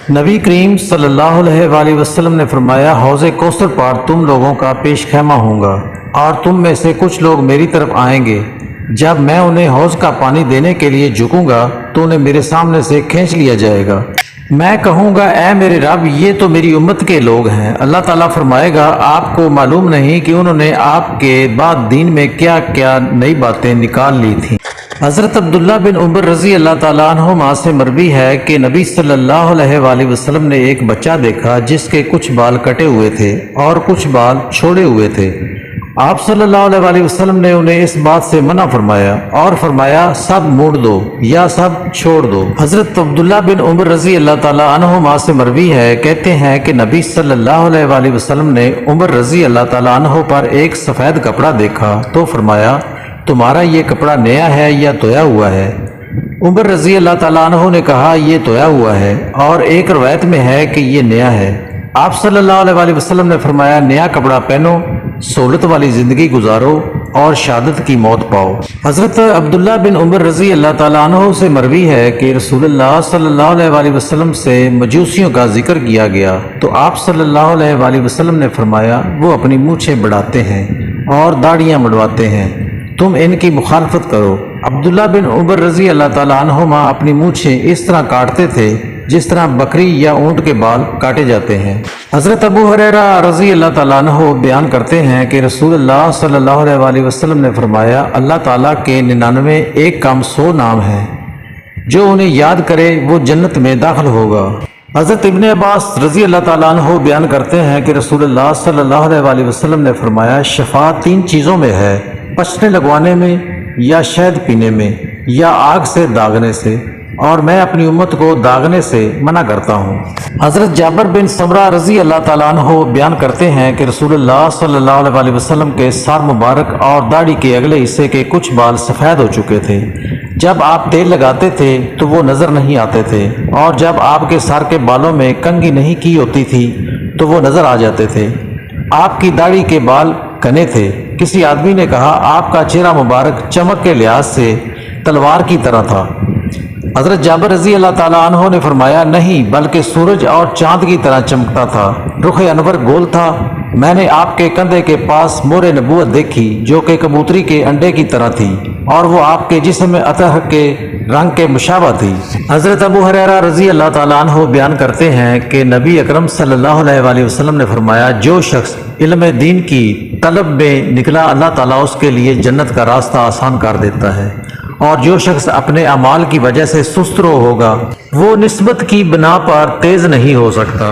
نبی کریم صلی اللہ علیہ وآلہ وسلم نے فرمایا، حوض کوثر پر تم لوگوں کا پیش خیمہ ہوں گا اور تم میں سے کچھ لوگ میری طرف آئیں گے۔ جب میں انہیں حوض کا پانی دینے کے لیے جھکوں گا تو انہیں میرے سامنے سے کھینچ لیا جائے گا۔ میں کہوں گا، اے میرے رب، یہ تو میری امت کے لوگ ہیں۔ اللہ تعالیٰ فرمائے گا، آپ کو معلوم نہیں کہ انہوں نے آپ کے بعد دین میں کیا کیا نئی باتیں نکال لی تھیں۔ حضرت عبداللہ بن عمر رضی اللہ تعالیٰ عنہما سے مروی ہے کہ نبی صلی اللہ علیہ وآلہ وسلم نے ایک بچہ دیکھا جس کے کچھ بال کٹے ہوئے تھے اور کچھ بال چھوڑے ہوئے تھے۔ آپ صلی اللہ علیہ وآلہ وسلم نے انہیں اس بات سے منع فرمایا اور فرمایا، سب موڑ دو یا سب چھوڑ دو۔ حضرت عبداللہ بن عمر رضی اللہ تعالیٰ عنہما سے مروی ہے، کہتے ہیں کہ نبی صلی اللہ علیہ وآلہ وسلم نے عمر رضی اللہ تعالیٰ عنہ پر ایک سفید کپڑا دیکھا تو فرمایا، تمہارا یہ کپڑا نیا ہے یا دھویا ہوا ہے؟ عمر رضی اللہ تعالیٰ عنہ نے کہا، یہ دھویا ہوا ہے، اور ایک روایت میں ہے کہ یہ نیا ہے۔ آپ صلی اللہ علیہ وآلہ وسلم نے فرمایا، نیا کپڑا پہنو، سہولت والی زندگی گزارو اور شہادت کی موت پاؤ۔ حضرت عبداللہ بن عمر رضی اللہ تعالیٰ عنہ سے مروی ہے کہ رسول اللہ صلی اللہ علیہ وآلہ وسلم سے مجوسیوں کا ذکر کیا گیا تو آپ صلی اللہ علیہ وآلہ وسلم نے فرمایا، وہ اپنی مونچھیں بڑھاتے ہیں اور داڑیاں مڈواتے ہیں، تم ان کی مخالفت کرو۔ عبداللہ بن عمر رضی اللہ تعالیٰ عنہما اپنی مونچھیں اس طرح کاٹتے تھے جس طرح بکری یا اونٹ کے بال کاٹے جاتے ہیں۔ حضرت ابو ہریرہ رضی اللہ تعالیٰ عنہ بیان کرتے ہیں کہ رسول اللہ صلی اللہ علیہ وآلہ وسلم نے فرمایا، اللہ تعالیٰ کے 99 ایک کام 100 نام ہیں، جو انہیں یاد کرے وہ جنت میں داخل ہوگا۔ حضرت ابن عباس رضی اللہ تعالیٰ عنہ بیان کرتے ہیں کہ رسول اللہ صلی اللہ علیہ وآلہ وسلم نے فرمایا، شفا 3 چیزوں میں ہے، پچنے لگوانے میں یا شہد پینے میں یا آگ سے داغنے سے، اور میں اپنی امت کو داغنے سے منع کرتا ہوں۔ حضرت جابر بن سمرہ رضی اللہ تعالیٰ عنہ بیان کرتے ہیں کہ رسول اللہ صلی اللہ علیہ وآلہ وسلم کے سر مبارک اور داڑھی کے اگلے حصے کے کچھ بال سفید ہو چکے تھے۔ جب آپ تیل لگاتے تھے تو وہ نظر نہیں آتے تھے، اور جب آپ کے سر کے بالوں میں کنگھی نہیں کی ہوتی تھی تو وہ نظر آ جاتے تھے۔ آپ کی داڑھی کے بال کنے تھے۔ کسی آدمی نے کہا، آپ کا چہرہ مبارک چمک کے لحاظ سے تلوار کی طرح تھا۔ حضرت جابر رضی اللہ تعالیٰ عنہ نے فرمایا، نہیں بلکہ سورج اور چاند کی طرح چمکتا تھا، رخ انور گول تھا۔ میں نے آپ کے کندھے کے پاس مہر نبوت دیکھی جو کہ کبوتری کے انڈے کی طرح تھی، اور وہ آپ کے جسم میں عطر کے رنگ کے مشابہ تھی۔ حضرت ابو ہریرہ رضی اللہ تعالیٰ عنہ بیان کرتے ہیں کہ نبی اکرم صلی اللہ علیہ وآلہ وسلم نے فرمایا، جو شخص علم دین کی طلب میں نکلا اللہ تعالیٰ اس کے لیے جنت کا راستہ آسان کر دیتا ہے، اور جو شخص اپنے اعمال کی وجہ سے سست رو ہوگا وہ نسبت کی بنا پر تیز نہیں ہو سکتا۔